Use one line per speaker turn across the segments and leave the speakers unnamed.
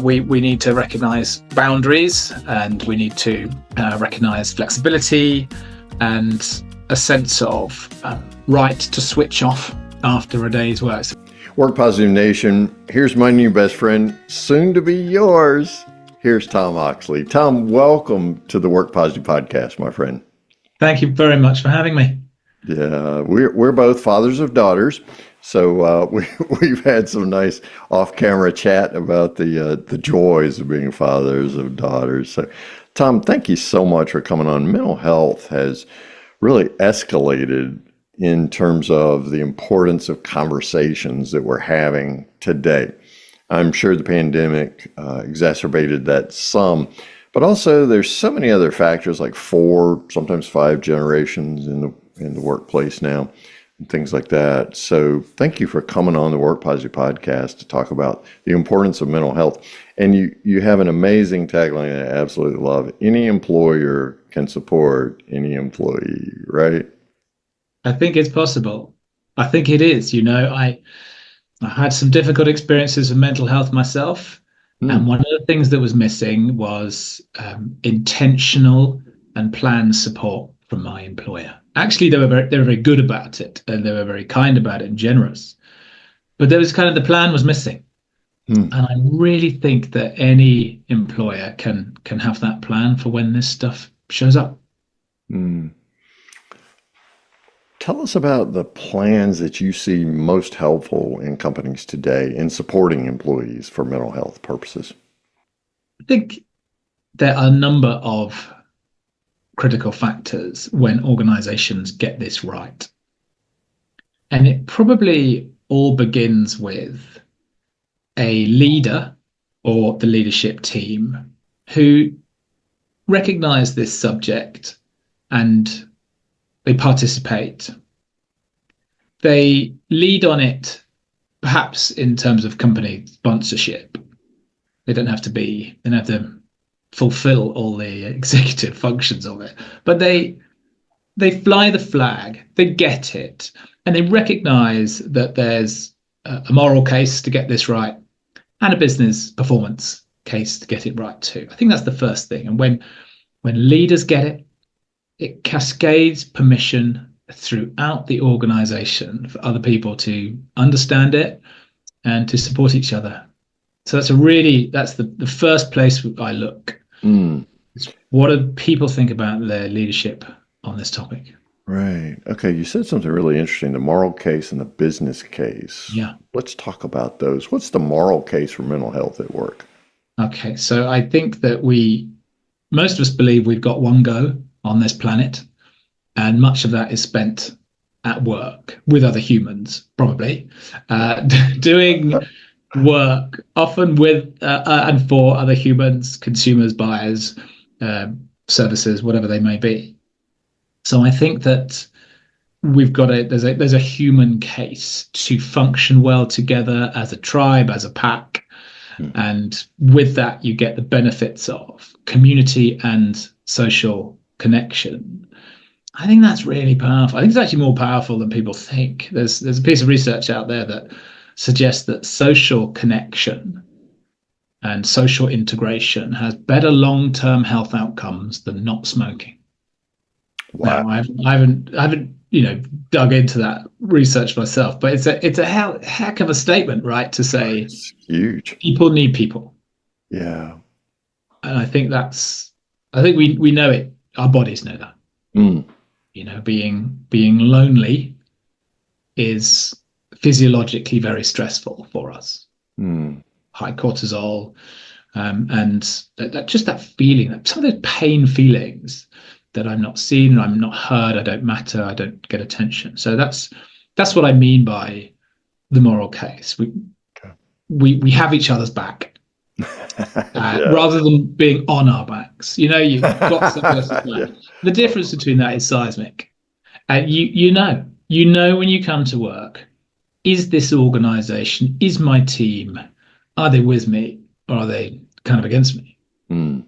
we need to recognise boundaries, and we need to recognise flexibility and a sense of right to switch off after a day's work.
Work Positive Nation, here's my new best friend, soon to be yours. Here's Tom Oxley. Tom, welcome to the Work Positive podcast, my friend.
Thank you very much for having me.
Yeah, we're both fathers of daughters, so we've had some nice off-camera chat about the joys of being fathers of daughters. So, Tom, thank you so much for coming on. Mental health has really escalated in terms of the importance of conversations that we're having today. I'm sure the pandemic exacerbated that some, but also there's so many other factors like 4, sometimes 5 generations in the workplace now and things like that. So thank you for coming on the Work Positive podcast to talk about the importance of mental health. And you have an amazing tagline that I absolutely love. Any employer can support any employee, right?
I think it's possible. I think it is. You know, I had some difficult experiences with mental health myself. And one of the things that was missing was intentional and planned support from my employer. Actually, they were very good about it, and they were very kind about it and generous. But there was kind of the plan was missing. And I really think that any employer can have that plan for when this stuff shows up.
Tell us about the plans that you see most helpful in companies today in supporting employees for mental health purposes.
I think there are a number of critical factors when organizations get this right. And it probably all begins with a leader or the leadership team who recognize this subject and they participate. They lead on it, perhaps in terms of company sponsorship. They don't have to fulfill all the executive functions of it, but they fly the flag, they get it, and they recognize that there's a moral case to get this right and a business performance case to get it right too. I think that's the first thing. And when leaders get it, it cascades permission throughout the organization for other people to understand it and to support each other. So that's the first place I look. What do people think about their leadership on this topic?
Right. Okay. You said something really interesting, the moral case and the business case.
Yeah.
Let's talk about those. What's the moral case for mental health at work?
Okay. So I think that most of us believe we've got one go on this planet, and much of that is spent at work with other humans, probably, doing work often with and for other humans, consumers, buyers, services, whatever they may be. So I think that we've got there's a human case to function well together as a tribe, as a pack, and with that you get the benefits of community and social connection. I think that's really powerful. I think it's actually more powerful than people think. There's a piece of research out there that suggests that social connection and social integration has better long-term health outcomes than not smoking. Wow. Now, I haven't dug into that research myself, but it's a heck of a statement, right? To say
it's huge. People
need people.
Yeah.
And I think we know it. Our bodies know that. Being lonely is physiologically very stressful for us. High cortisol, and that feeling, that some of those pain feelings that I'm not seen, I'm not heard, I don't matter, I don't get attention. So that's what I mean by the moral case. We have each other's back. Rather than being on our backs, you've got something else's back. Yeah. The difference between that is seismic. You know when you come to work, is this organization, is my team, are they with me or are they kind of against me? And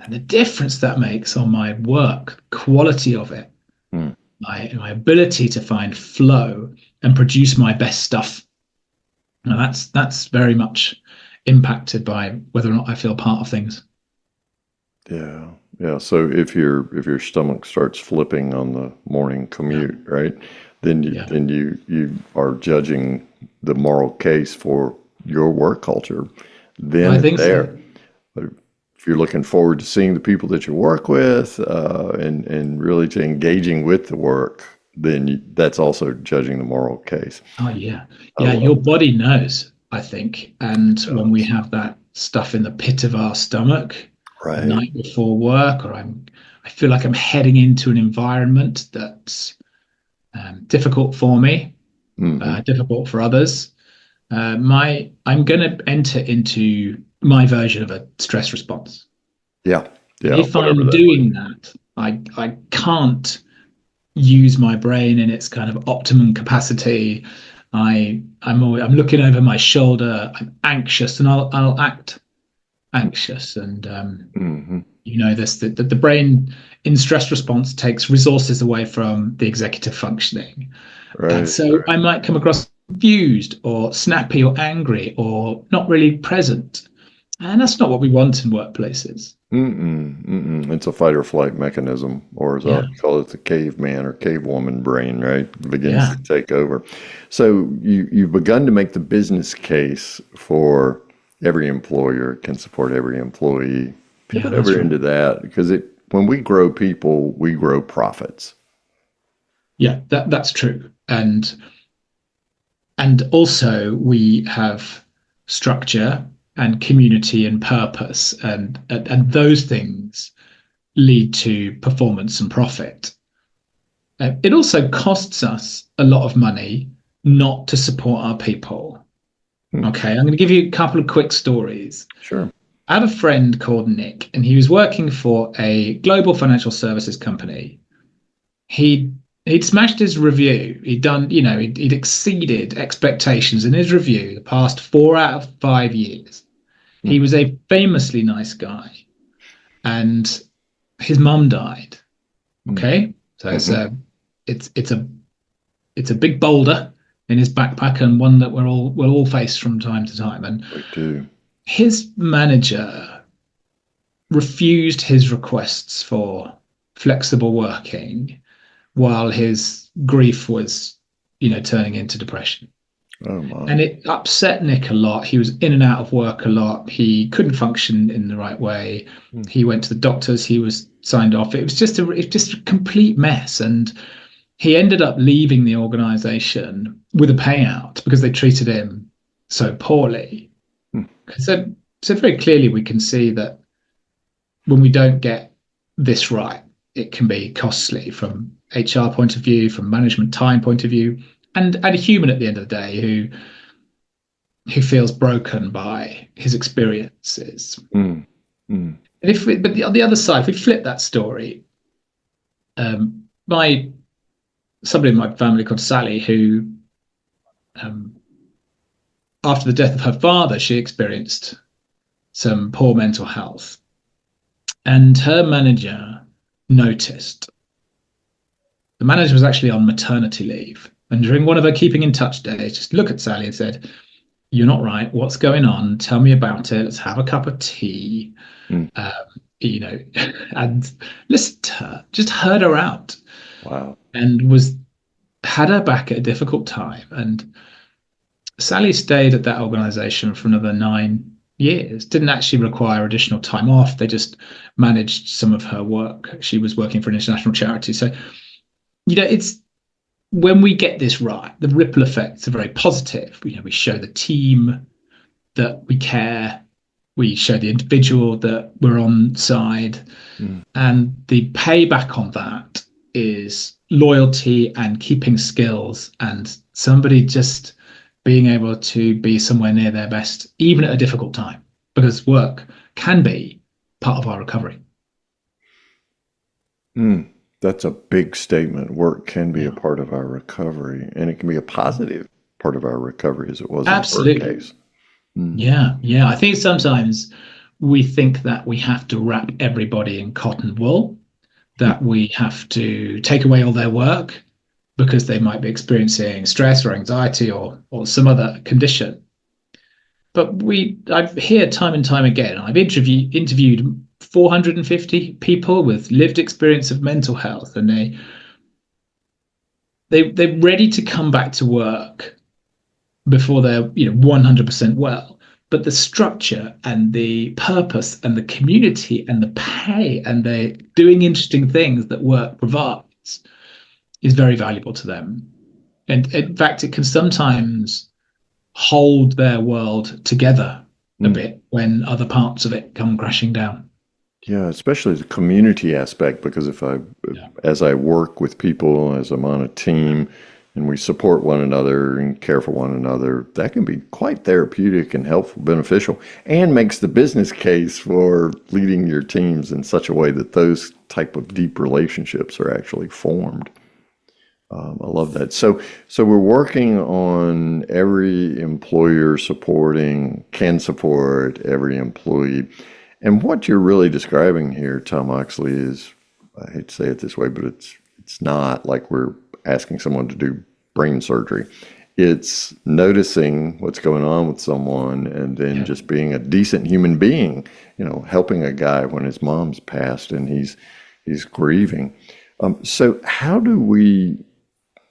the difference that makes on my work, quality of it, my ability to find flow and produce my best stuff. Now that's very much impacted by whether or not I feel part of things.
Yeah. Yeah. So if your stomach starts flipping on the morning
Yeah,
commute, right? Then you
yeah,
then you you are judging the moral case for your work culture then
I
and
think so.
there. But if you're looking forward to seeing the people that you work with, and really to engaging with the work, then that's also judging the moral case.
Oh yeah,
I
yeah.
love
Your body knows, I think, and when we
those.
have that stuff in the pit of our stomach the
Right.
night before work, or I feel like I'm heading into an environment that's difficult for me,
Hmm.
difficult for others. I'm going to enter into my version of a stress response.
Yeah.
And
Yeah.
if
Whatever
I'm
that might
doing that, I can't use my brain in its kind of optimum capacity. I'm looking over my shoulder. I'm anxious, and I'll act anxious. And
be. Hmm.
this the brain in stress response takes resources away from the executive functioning, and
Right.
so I might come across confused or snappy or angry or not really present, and that's not what we want in workplaces.
Mm-mm, mm-mm. It's a fight or flight mechanism, or as I
Yeah,
call it, the caveman or cavewoman brain, right? Begins
yeah,
to take over. So you've begun to make the business case for every employer can support every employee.
yeah.
Pivot
That's
over
right.
into that because when we grow people, we grow profits.
Yeah, that's true. And also we have structure and community and purpose, and those things lead to performance and profit. It also costs us a lot of money not to support our people.
Hmm,
Okay, I'm going to give you a couple of quick stories.
sure.
I have a friend called Nick, and he was working for a global financial services company. He'd smashed his review. He'd exceeded expectations in his review the past 4 out of 5 years.
Hmm,
He was a famously nice guy, and his mum died.
hmm,
Okay, so
hmm.
it's a big boulder in his backpack, and one that we'll all face from time to time. And
We do.
his manager refused his requests for flexible working while his grief was, turning into depression.
Oh my.
And it upset Nick a lot. He was in and out of work a lot. He couldn't function in the right way.
Hmm,
He went to the doctors. He was signed off. It was just a complete mess. And he ended up leaving the organization with a payout because they treated him so poorly.
hmm,
So very clearly we can see that when we don't get this right, it can be costly from HR point of view, from management time point of view, and a human at the end of the day who feels broken by his experiences.
hmm, hmm.
On the other side, if we flip that story, my somebody in my family called Sally, who um, after the death of her father, she experienced some poor mental health, and her manager noticed. The manager was actually on maternity leave, and during one of her keeping in touch days, just looked at Sally and said, "You're not right. What's going on? Tell me about it. Let's have a cup of tea."
Hmm.
Um, you know, and listened to her, just heard her out,
Wow.
and was had her back at a difficult time. And Sally stayed at that organization for another 9 years. Didn't actually require additional time off. They just managed some of her work. She was working for an international charity. So, it's when we get this right, the ripple effects are very positive. We show the team that we care. We show the individual that we're on side.
Hmm.
And the payback on that is loyalty and keeping skills and somebody just being able to be somewhere near their best, even at a difficult time, because work can be part of our recovery.
Mm, that's a big statement. Work can be a
Yeah,
part of our recovery, and it can be a positive part of our recovery, as it was in her
absolutely.
case. Mm,
Yeah, yeah. I think sometimes we think that we have to wrap everybody in cotton wool,
mm,
that we have to take away all their work because they might be experiencing stress or anxiety or some other condition. But I hear time and time again, I've interviewed 450 people with lived experience of mental health, and they're ready to come back to work before they're 100% well. But the structure and the purpose and the community and the pay and the doing interesting things that work provides is very valuable to them. And in fact, it can sometimes hold their world together a bit when other parts of it come crashing down.
Yeah, especially the community aspect, because as I work with people, as I'm on a team, and we support one another and care for one another, that can be quite therapeutic and helpful, beneficial, and makes the business case for leading your teams in such a way that those type of deep relationships are actually formed. I love that. So we're working on every employer can support every employee. And what you're really describing here, Tom Oxley, is, I hate to say it this way, but it's not like we're asking someone to do brain surgery. It's noticing what's going on with someone and then just being a decent human being, helping a guy when his mom's passed and he's grieving. So how do we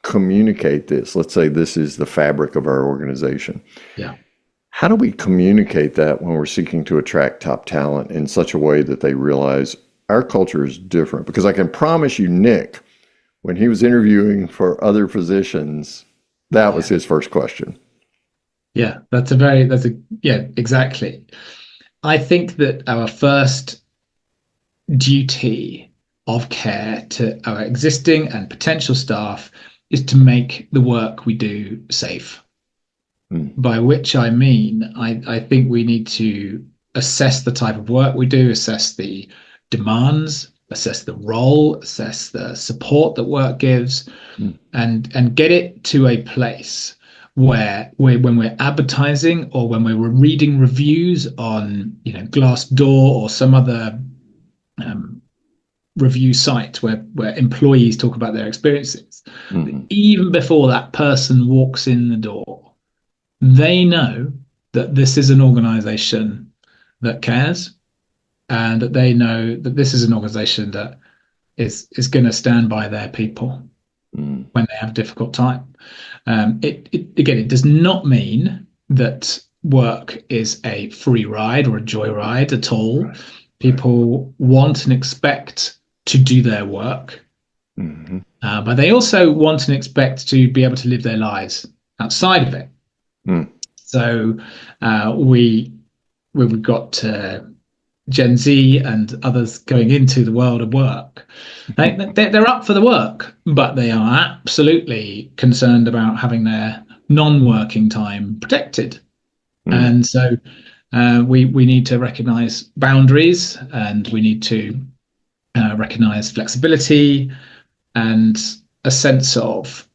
communicate this? Let's say this is the fabric of our organization.
Yeah.
How do we communicate that when we're seeking to attract top talent in such a way that they realize our culture is different? Because I can promise you, Nick, when he was interviewing for other positions, that was his first question.
Yeah, exactly. I think that our first duty of care to our existing and potential staff is to make the work we do safe. By which I mean, I think we need to assess the type of work we do, assess the demands, assess the role, assess the support that work gives, and get it to a place where when we're advertising or when we're reading reviews on Glassdoor or some other review site where employees talk about their experiences, even before that person walks in the door, they know that this is an organization that cares, and that they know that this is an organization that is going to stand by their people when they have a difficult time. It does not mean that work is a free ride or a joyride at all. People want and expect to do their work, but they also want and expect to be able to live their lives outside of it. So we've got Gen Z and others going into the world of work. They're up for the work, but they are absolutely concerned about having their non-working time protected. And so we need to recognize boundaries, and we need to recognize flexibility and a sense of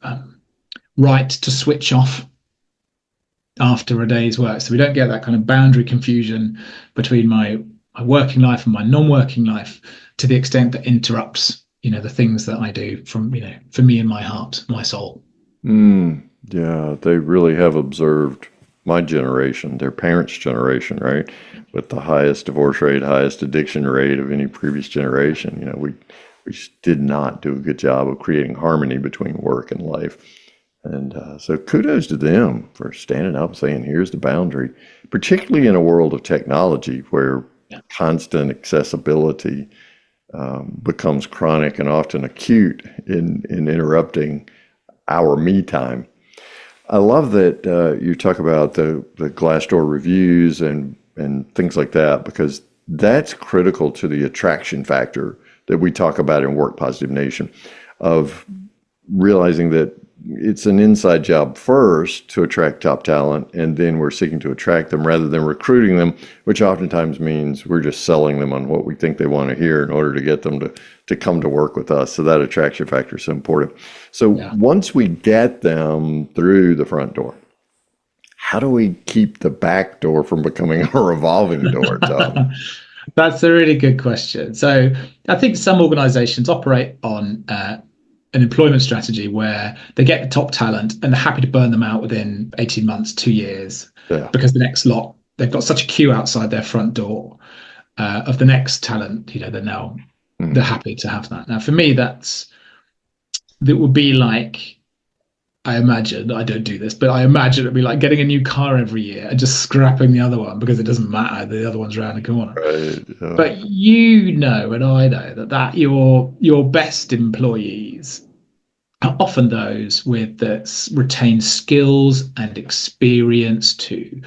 right to switch off after a day's work, so we don't get that kind of boundary confusion between my working life and my non-working life to the extent that interrupts the things that I do from for me and my heart, my soul.
Yeah, they really have observed my generation, their parents' generation, right, with the highest divorce rate, highest addiction rate of any previous generation. We just did not do a good job of creating harmony between work and life. And so kudos to them for standing up and saying, here's the boundary, particularly in a world of technology where constant accessibility becomes chronic and often acute in interrupting our me time. I love that you talk about the Glassdoor reviews and things like that, because that's critical to the attraction factor that we talk about in Work Positive Nation, of realizing that it's an inside job first to attract top talent, and then we're seeking to attract them rather than recruiting them, which oftentimes means we're just selling them on what we think they want to hear in order to get them to come to work with us. So that attraction factor is so important. So once we get them through the front door, how do we keep the back door from becoming a revolving door, Tom?
That's a really good question. So I think some organizations operate on an employment strategy where they get the top talent and they're happy to burn them out within 18 months, 2 years, because the next lot they've got such a queue outside their front door of the next talent. They're happy to have that. Now, for me, that would be like, I imagine, I don't do this, but I imagine it'd be like getting a new car every year and just scrapping the other one because it doesn't matter. The other one's around the corner.
Right. Yeah.
But and I know that your best employees are often those with that retain skills and experience to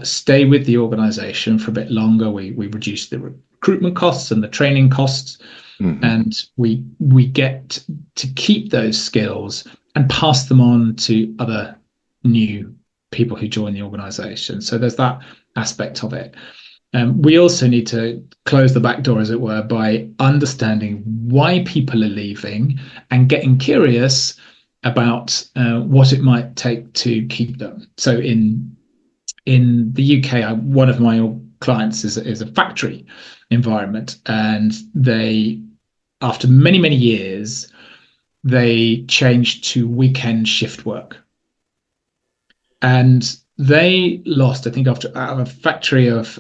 stay with the organization for a bit longer. We reduce the recruitment costs and the training costs, and we get to keep those skills and pass them on to other new people who join the organization. So there's that aspect of it. We also need to close the back door, as it were, by understanding why people are leaving and getting curious about what it might take to keep them. So in the UK, one of my clients is a factory environment, and they, after many, many years, they changed to weekend shift work. And they lost, I think, out of a factory of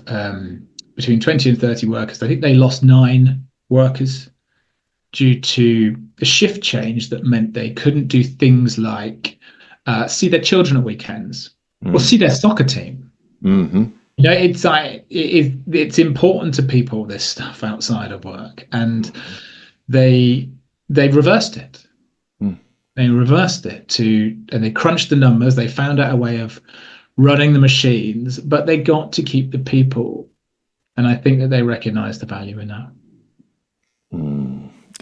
between 20 and 30 workers, I think they lost 9 workers due to the shift change that meant they couldn't do things like see their children at weekends or see their soccer team. It's like it's important to people, this stuff outside of work, and they reversed it. They reversed it and they crunched the numbers. They found out a way of running the machines, but they got to keep the people. And I think that they recognize the value in that.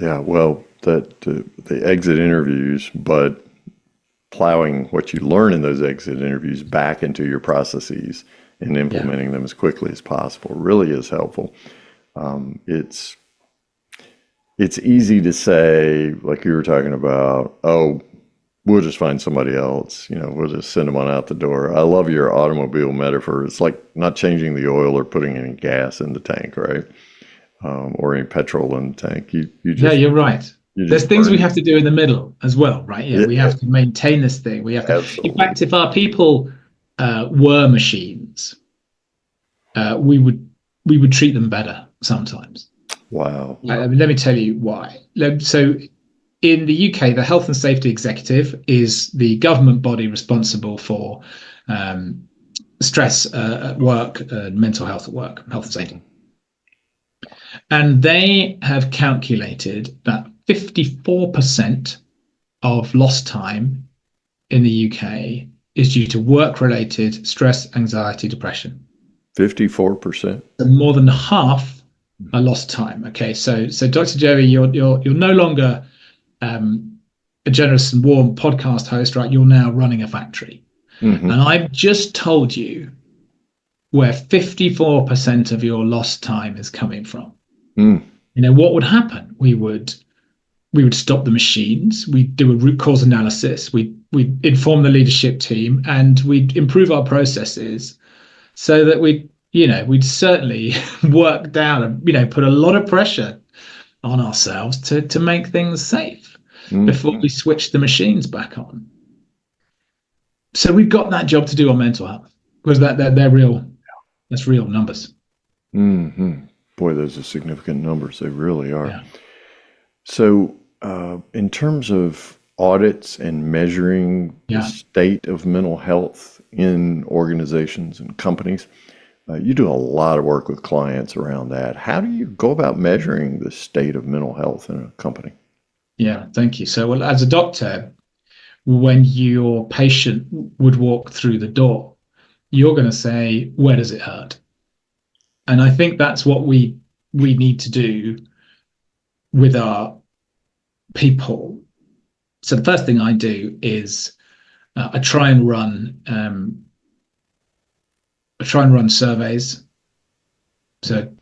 Yeah, well, the exit interviews, but plowing what you learn in those exit interviews back into your processes and implementing them as quickly as possible really is helpful. It's easy to say, like you were talking about, oh, we'll just find somebody else. We'll just send them on out the door. I love your automobile metaphor. It's like not changing the oil or putting any gas in the tank, right? Or any petrol in the tank. You just,
yeah, you're right. There's things we have to do in the middle as well, right? Yeah, we have to maintain this thing. We have to. Absolutely. In fact, if our people were machines, we would treat them better sometimes.
Wow.
Let me tell you why. So in the UK, the Health and Safety Executive is the government body responsible for stress at work, mental health at work, health and safety. And they have calculated that 54% of lost time in the UK is due to work-related stress, anxiety, depression.
54%.
So more than half are lost time. Okay, so Dr. Jerry, you're no longer a generous and warm podcast host, right? You're now running a factory, and I've just told you where 54% of your lost time is coming from. What would happen? We would stop the machines. We'd do a root cause analysis. We'd inform the leadership team, and we'd improve our processes so that we'd certainly work down and put a lot of pressure on ourselves to make things safe before we switch the machines back on. So we've got that job to do on mental health, because they're real. That's real numbers.
Boy, those are significant numbers. They really are. Yeah. So in terms of audits and measuring the state of mental health in organizations and companies, you do a lot of work with clients around that. How do you go about measuring the state of mental health in a company?
Yeah, thank you. So, as a doctor, when your patient would walk through the door, you're going to say, where does it hurt? And I think that's what we need to do with our people. So the first thing I do is I try and run surveys. So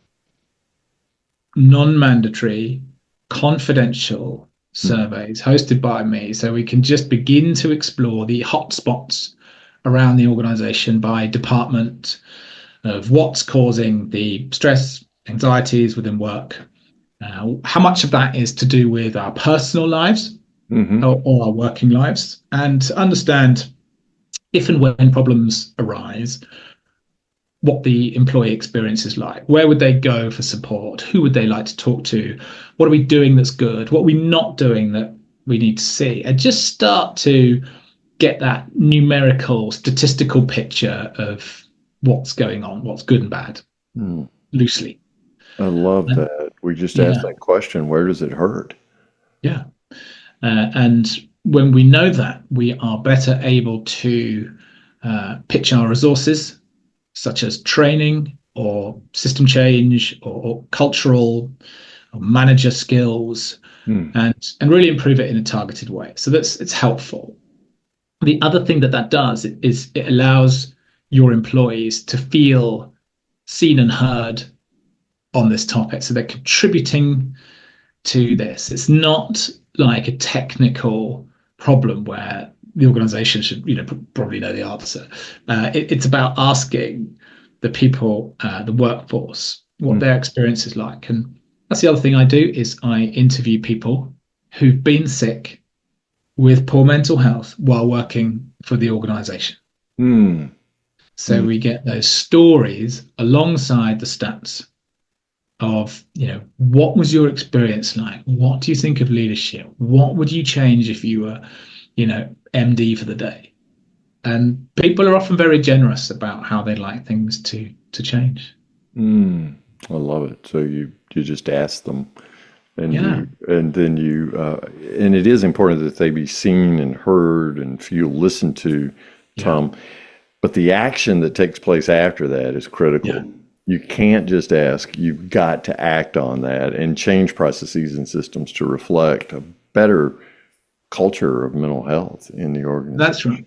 non-mandatory, confidential surveys hosted by me, so we can just begin to explore the hotspots around the organization by department of what's causing the stress, anxieties within work. How much of that is to do with our personal lives or our working lives, and to understand if and when problems arise, what the employee experience is like. Where would they go for support? Who would they like to talk to? What are we doing that's good? What are we not doing that we need to see? And just start to get that numerical, statistical picture of what's going on, what's good and bad, loosely.
I love
And,
that. We just asked
yeah,
that question, where does it hurt?
yeah. And when we know that, we are better able to pitch our resources, such as training or system change or cultural or manager skills,
Hmm.
and really improve it in a targeted way. So it's helpful. The other thing that that does is it allows your employees to feel seen and heard on this topic. So they're contributing to this. It's not like a technical problem where the organization should, probably know the answer. It's about asking the people, the workforce, what
Hmm.
their experience is like. And that's the other thing I do is I interview people who've been sick with poor mental health while working for the organization.
Hmm.
So we get those stories alongside the stats of, what was your experience like? What do you think of leadership? What would you change if you were, MD for the day? And people are often very generous about how they like things to change.
I love it. So you just ask them, and
Yeah,
and it is important that they be seen and heard and feel listened to,
yeah,
Tom. But the action that takes place after that is
yeah.
critical. You can't just ask, you've got to act on that and change processes and systems to reflect a better culture of mental health in the
That's
organization.
right.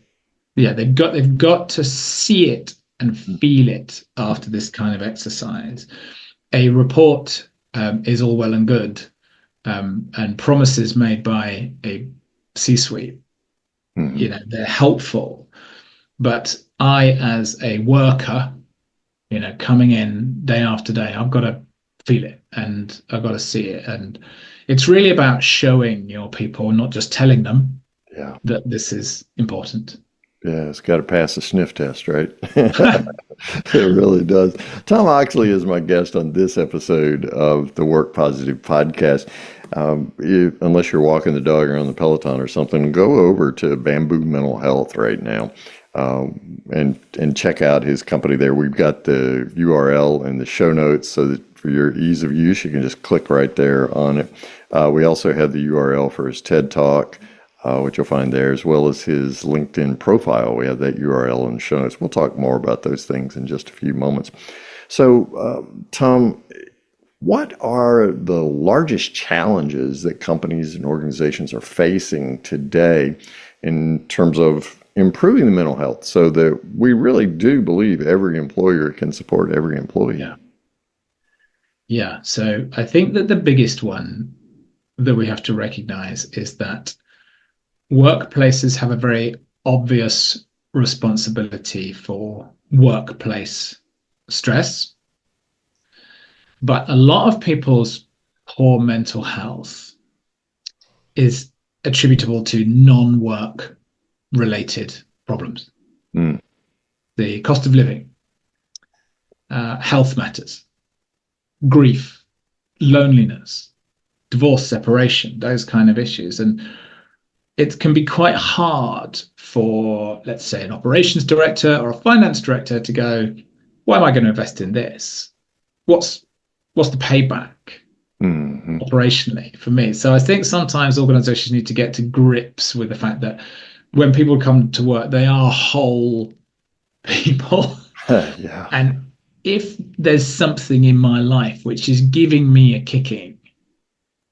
Yeah, they've got to see it and feel it after this kind of exercise. A report is all well and good, and promises made by a C-suite,
Mm-hmm.
they're helpful. But I, as a worker, coming in day after day, I've got to feel it and I've got to see it. And it's really about showing your people, not just telling them
Yeah.
that this is important.
Yeah, it's got to pass a sniff test, right? It really does. Tom Oxley is my guest on this episode of the Work Positive podcast. Unless you're walking the dog or on the Peloton or something, go over to Bamboo Mental Health right now, and check out his company there. We've got the URL in the show notes so that for your ease of use, you can just click right there on it. We also have the URL for his TED Talk, which you'll find there, as well as his LinkedIn profile. We have that URL in the show notes. We'll talk more about those things in just a few moments. So, Tom, what are the largest challenges that companies and organizations are facing today in terms of improving the mental health so that we really do believe every employer can support every employee?
Yeah. Yeah. So I think that the biggest one that we have to recognize is that workplaces have a very obvious responsibility for workplace stress, but a lot of people's poor mental health is attributable to non-work related problems.
Mm.
The cost of living, health matters, grief, loneliness, divorce, separation, those kind of issues. And it can be quite hard for, let's say, an operations director or a finance director to go, why am I going to invest in this? What's the payback
Mm-hmm.
operationally for me? So I think sometimes organizations need to get to grips with the fact that when people come to work, they are whole people.
Yeah.
And if there's something in my life which is giving me a kicking,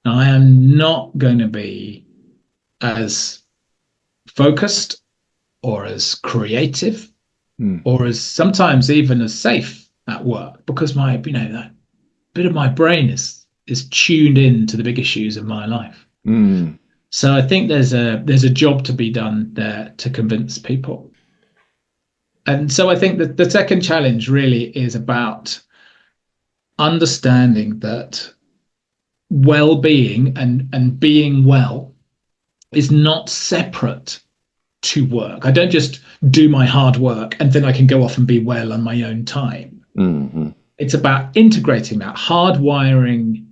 I am not going to be as focused or as creative
Mm.
or as sometimes even as safe at work because that bit of my brain is tuned in to the big issues of my life.
Mm.
So I think there's a job to be done there to convince people. And so I think that the second challenge really is about understanding that well-being and being well is not separate to work. I don't just do my hard work and then I can go off and be well on my own time.
Hmm.
It's about integrating that, hardwiring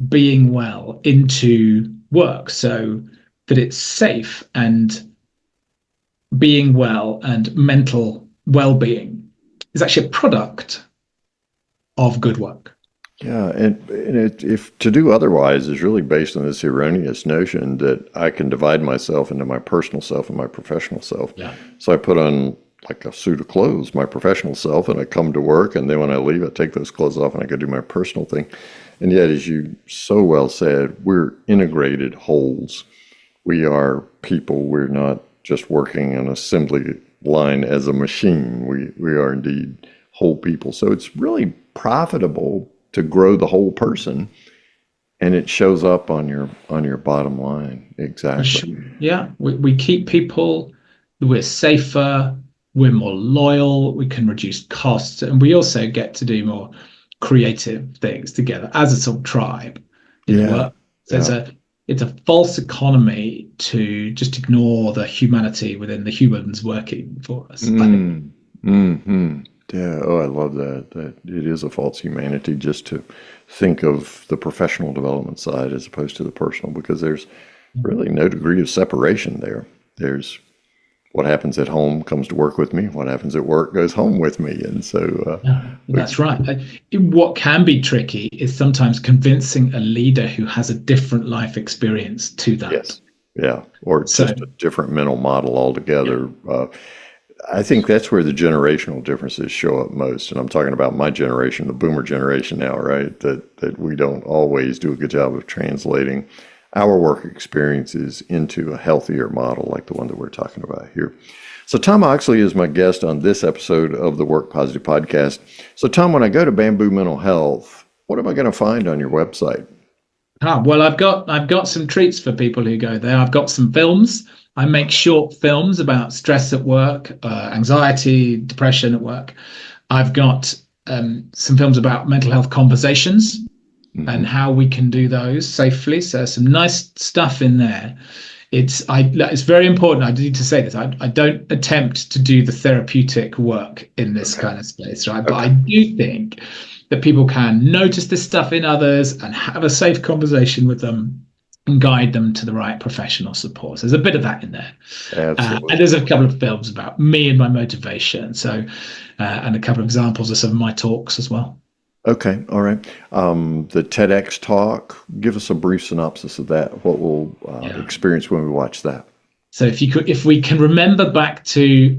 being well into work so that it's safe, and being well and mental well-being is actually a product of good work.
Yeah, if to do otherwise is really based on this erroneous notion that I can divide myself into my personal self and my professional self.
Yeah.
So I put on like a suit of clothes, my professional self, and I come to work, and then when I leave, I take those clothes off and I go do my personal thing. And yet, as you so well said, we're integrated wholes. We are people. We're not just working an assembly line as a machine. We are indeed whole people. So it's really profitable to grow the whole person, and it shows up on your bottom line. Exactly.
Sure. Yeah, we keep people, we're safer, we're more loyal, we can reduce costs, and we also get to do more creative things together as a sort of tribe in the
Yeah.
work. So
Yeah.
it's a false economy to just ignore the humanity within the humans working for us, I think.
Mm. Hmm. Yeah. Oh, I love that. That it is a false humanity just to think of the professional development side as opposed to the personal, because there's really no degree of separation there. There's what happens at home comes to work with me. What happens at work goes home with me. And so,
Yeah,
we,
that's right. What can be tricky is sometimes convincing a leader who has a different life experience to that.
yes, yeah, or
So,
just a different mental model
yeah,
altogether. I think that's where the generational differences show up most. And I'm talking about my generation, the boomer generation now, right? That we don't always do a good job of translating our work experiences into a healthier model like the one that we're talking about here. So Tom Oxley is my guest on this episode of the Work Positive Podcast. So Tom, when I go to Bamboo Mental Health, what am I going to find on your website?
well, I've got some treats for people who go there. I've got some films. I make short films about stress at work, anxiety, depression at work. I've got some films about mental health conversations and
Hmm.
how we can do those safely. So some nice stuff in there. It's very important. I need to say this. I don't attempt to do the therapeutic work in this
Okay.
kind of space, right? But I
Okay.
do think that people can notice this stuff in others and have a safe conversation with them and guide them to the right professional support. So there's a bit of that in there. And
Absolutely.
there's a couple of films about me and my motivation. So, and a couple of examples of some of my talks as well.
Okay. All right. The TEDx talk, give us a brief synopsis of that. What we'll
Yeah.
experience when we watch that.
So if we can remember back to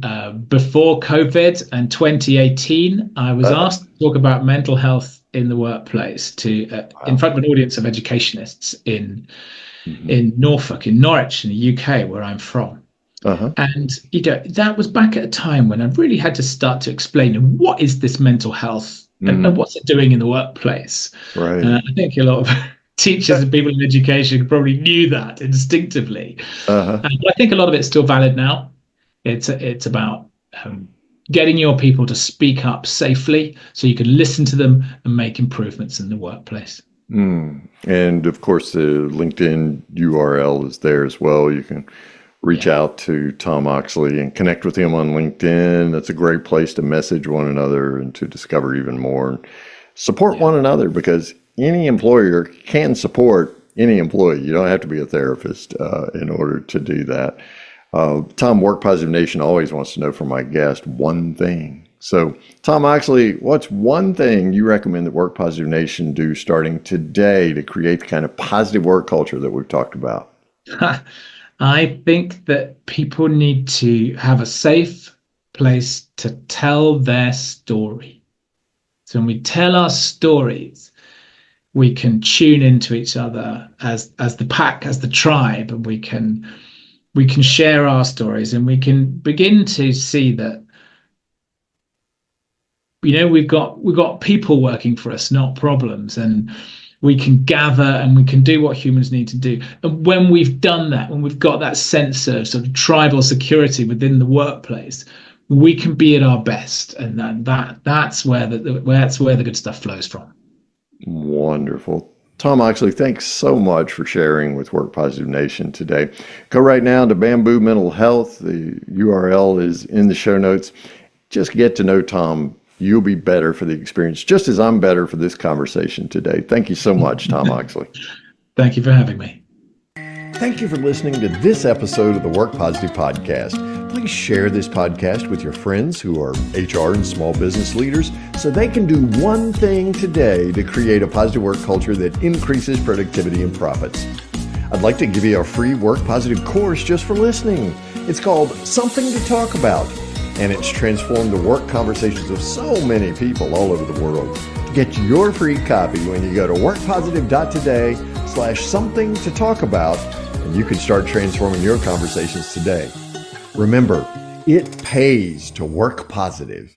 before COVID and 2018, I was
Uh-huh.
asked to talk about mental health in the workplace to in
Wow.
front of an audience of educationists
Hmm.
in Norfolk, in Norwich, in the UK, where I'm from.
Uh-huh.
And that was back at a time when I really had to start to explain what is this mental health and
Hmm.
what's it doing in the workplace.
Right.
I think a lot of teachers and people in education probably knew that instinctively.
Uh-huh.
But I think a lot of it's still valid now. It's about getting your people to speak up safely so you can listen to them and make improvements in the workplace.
Mm. And of course, the LinkedIn URL is there as well. You can reach
Yeah,
out to Tom Oxley and connect with him on LinkedIn. That's a great place to message one another and to discover even more. Support
yeah.
one another, because any employer can support any employee. You don't have to be a therapist in order to do that. Tom, Work Positive Nation always wants to know from my guest one thing. So, Tom Oxley, what's one thing you recommend that Work Positive Nation do starting today to create the kind of positive work culture that we've talked about?
I think that people need to have a safe place to tell their story. So when we tell our stories, we can tune into each other as the pack, as the tribe, and we can share our stories, and we can begin to see that we've got people working for us, not problems, and we can gather and we can do what humans need to do. And when we've done that, when we've got that sense of sort of tribal security within the workplace, we can be at our best, and that's where the good stuff flows from.
Wonderful. Tom Oxley, thanks so much for sharing with Work Positive Nation today. Go right now to Bamboo Mental Health. The URL is in the show notes. Just get to know Tom you'll be better for the experience, just as I'm better for this conversation today. Thank you so much, Tom Oxley.
Thank you for having me.
Thank you for listening to this episode of the Work Positive Podcast. Please share this podcast with your friends who are HR and small business leaders so they can do one thing today to create a positive work culture that increases productivity and profits. I'd like to give you a free Work Positive course just for listening. It's called Something to Talk About, and it's transformed the work conversations of so many people all over the world. Get your free copy when you go to workpositive.today/something to talk about, and you can start transforming your conversations today. Remember, it pays to work positive.